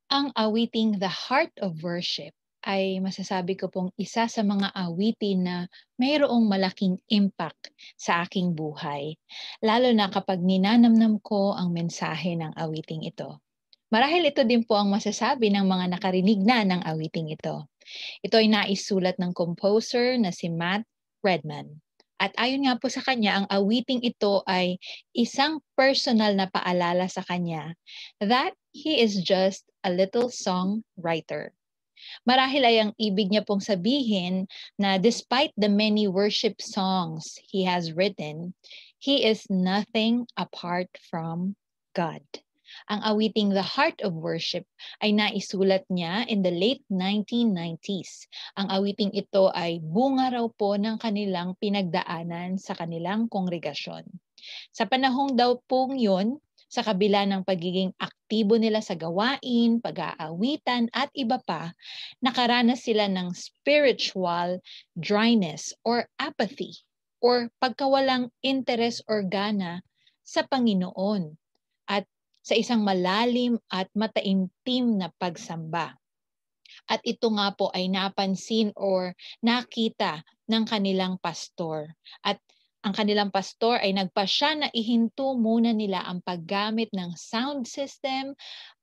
Ang awiting The Heart of Worship ay masasabi ko pong isa sa mga awitin na mayroong malaking impact sa aking buhay, lalo na kapag ninanamnam ko ang mensahe ng awiting ito. Marahil ito din po ang masasabi ng mga nakarinig na ng awiting ito. Ito ay naisulat ng composer na si Redman. At ayon nga po sa kanya, ang awiting ito ay isang personal na paalala sa kanya that he is just a little songwriter. Marahil ay ang ibig niya pong sabihin na despite the many worship songs he has written, he is nothing apart from God. Ang awiting The Heart of Worship ay naisulat niya in the late 1990s. Ang awiting ito ay bunga raw po ng kanilang pinagdaanan sa kanilang kongregasyon. Sa panahong daw pong yun, sa kabila ng pagiging aktibo nila sa gawain, pag-aawitan at iba pa, nakaranas sila ng spiritual dryness or apathy or pagkawalang interes or gana sa Panginoon at sa isang malalim at mataimtim na pagsamba. At ito nga po ay napansin or nakita ng kanilang pastor. At ang kanilang pastor ay nagpasya na ihinto muna nila ang paggamit ng sound system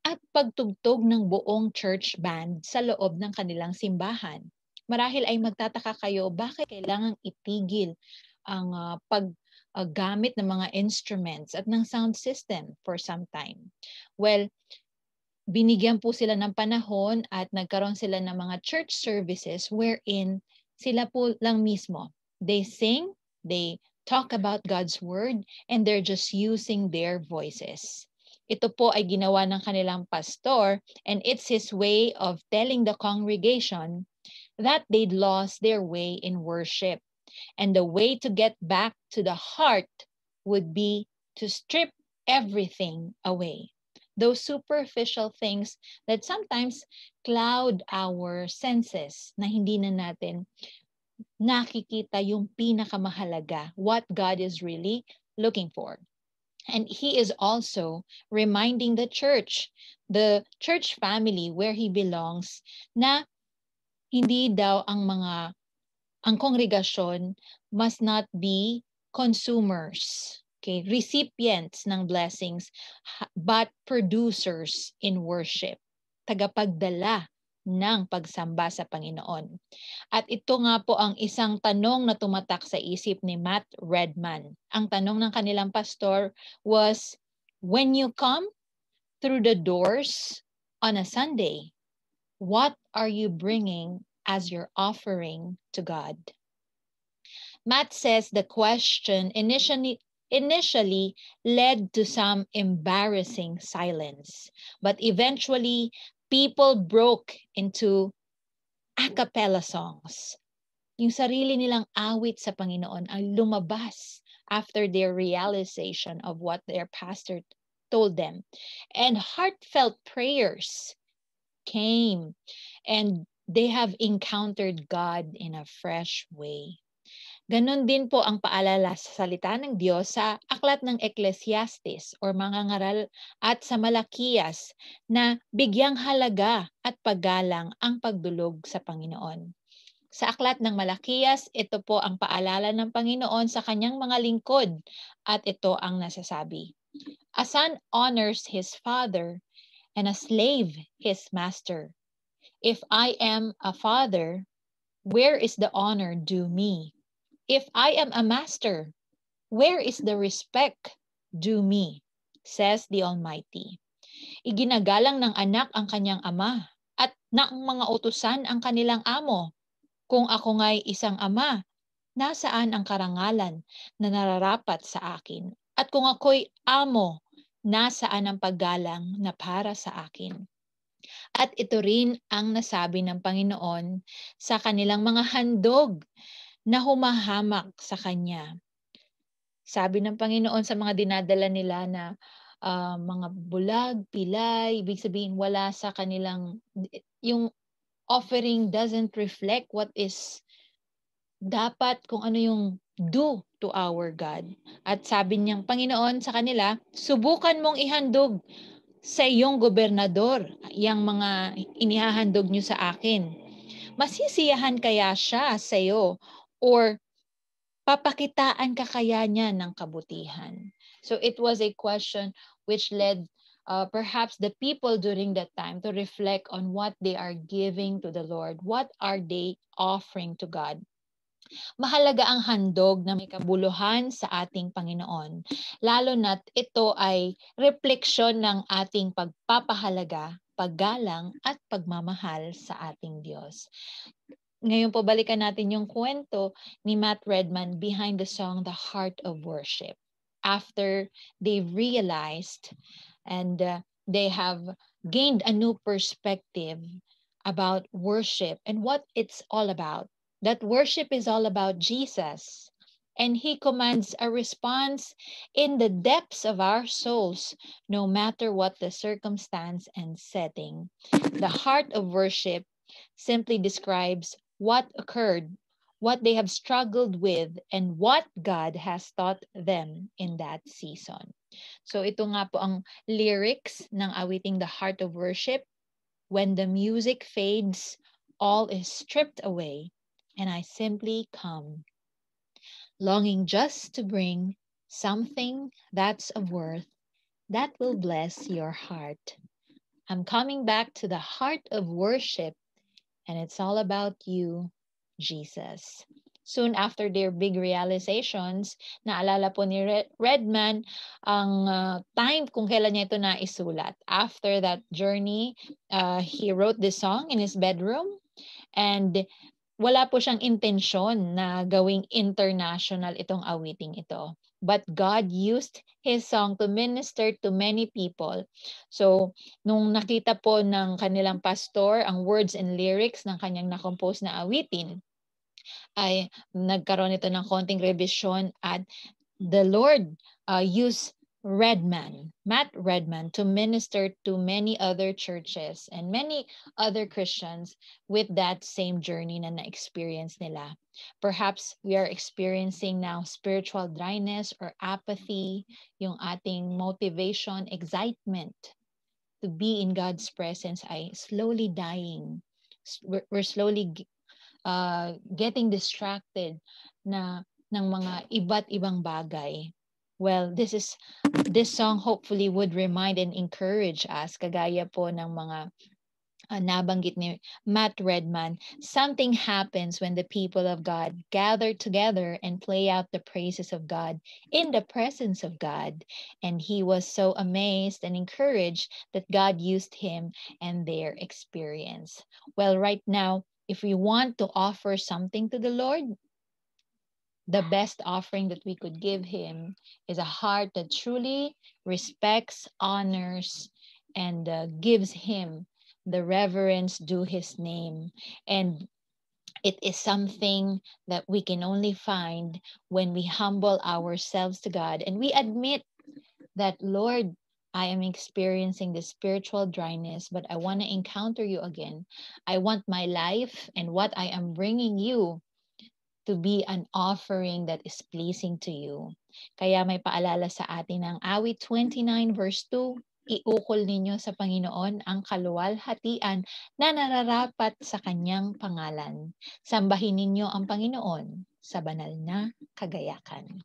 at pagtugtog ng buong church band sa loob ng kanilang simbahan. Marahil ay magtataka kayo, bakit kailangang itigil ang paggamit ng mga instruments at ng sound system for some time? Well, binigyan po sila ng panahon at nagkaroon sila ng mga church services wherein sila po lang mismo. They sing, they talk about God's word, and they're just using their voices. Ito po ay ginawa ng kanilang pastor, and it's his way of telling the congregation that they'd lost their way in worship. And the way to get back to the heart would be to strip everything away. Those superficial things that sometimes cloud our senses na hindi na natin nakikita yung pinakamahalaga, what God is really looking for. And he is also reminding the church family where he belongs, na hindi daw ang kongregasyon must not be consumers, okay, recipients ng blessings, but producers in worship, tagapagdala ng pagsamba sa Panginoon. At ito nga po ang isang tanong na tumatak sa isip ni Redman. Ang tanong ng kanilang pastor was, when you come through the doors on a Sunday, what are you bringing as your offering to God? Matt says the question initially led to some embarrassing silence, but eventually people broke into a cappella songs. Yung sarili nilang awit sa Panginoon ay lumabas after their realization of what their pastor told them. And heartfelt prayers came, and they have encountered God in a fresh way. Ganon din po ang paalala sa salita ng Diyos sa aklat ng Ecclesiastes or mga ngaral at sa Malakiyas na bigyang halaga at paggalang ang pagdulog sa Panginoon. Sa aklat ng Malakiyas, ito po ang paalala ng Panginoon sa kanyang mga lingkod at ito ang nasasabi. A son honors his father and a slave his master. If I am a father, where is the honor due me? If I am a master, where is the respect due me? Says the Almighty. Iginagalang ng anak ang kanyang ama at ng mga utusan ang kanilang amo. Kung ako nga'y isang ama, nasaan ang karangalan na nararapat sa akin? At kung ako'y amo, nasaan ang paggalang na para sa akin? At ito rin ang nasabi ng Panginoon sa kanilang mga handog na humahamak sa Kanya. Sabi ng Panginoon sa mga dinadala nila na mga bulag, pilay, ibig sabihin wala sa kanilang, yung offering doesn't reflect what is dapat, kung ano yung due to our God. At sabi niyang Panginoon sa kanila, subukan mong ihandog sa iyong gobernador yang mga inihahandog nyo sa akin? Masisiyahan kaya siya sa iyo? Or papakitaan ka kaya niya ng kabutihan? So it was a question which led perhaps the people during that time to reflect on what they are giving to the Lord. What are they offering to God? Mahalaga ang handog na may kabuluhan sa ating Panginoon, lalo na't ito ay refleksyon ng ating pagpapahalaga, paggalang at pagmamahal sa ating Diyos. Ngayon po balikan natin yung kwento ni Matt Redman behind the song The Heart of Worship. After they realized and they have gained a new perspective about worship and what it's all about. That worship is all about Jesus. And he commands a response in the depths of our souls, no matter what the circumstance and setting. The heart of worship simply describes what occurred, what they have struggled with, and what God has taught them in that season. So ito nga po ang lyrics ng awiting The Heart of Worship. When the music fades, all is stripped away, and I simply come, longing just to bring something that's of worth that will bless your heart. I'm coming back to the heart of worship, and it's all about you, Jesus. Soon after their big realizations, naalala po ni Redman ang time kung kailan niya ito naisulat. After that journey, he wrote this song in his bedroom, and wala po siyang intensyon na gawing international itong awiting ito. But God used his song to minister to many people. So, nung nakita po ng kanilang pastor ang words and lyrics ng kanyang nakompose na awitin, ay nagkaroon ito ng konting revision at the Lord used Matt Redman, to minister to many other churches and many other Christians with that same journey na na-experience nila. Perhaps we are experiencing now spiritual dryness or apathy, yung ating motivation, excitement to be in God's presence ay slowly dying. We're slowly getting distracted na ng mga iba't ibang bagay. Well, this song hopefully would remind and encourage us, kagaya po ng mga nabanggit ni Matt Redman. Something happens when the people of God gather together and play out the praises of God in the presence of God. And he was so amazed and encouraged that God used him and their experience. Well, right now, if we want to offer something to the Lord, the best offering that we could give him is a heart that truly respects, honors, and gives him the reverence due his name. And it is something that we can only find when we humble ourselves to God and we admit that, Lord, I am experiencing the spiritual dryness, but I want to encounter you again. I want my life and what I am bringing you to be an offering that is pleasing to you. Kaya may paalala sa atin ng awit 29 verse 2, iukol ninyo sa Panginoon ang kaluwalhatian na nararapat sa kanyang pangalan. Sambahin ninyo ang Panginoon sa banal na kagayakan.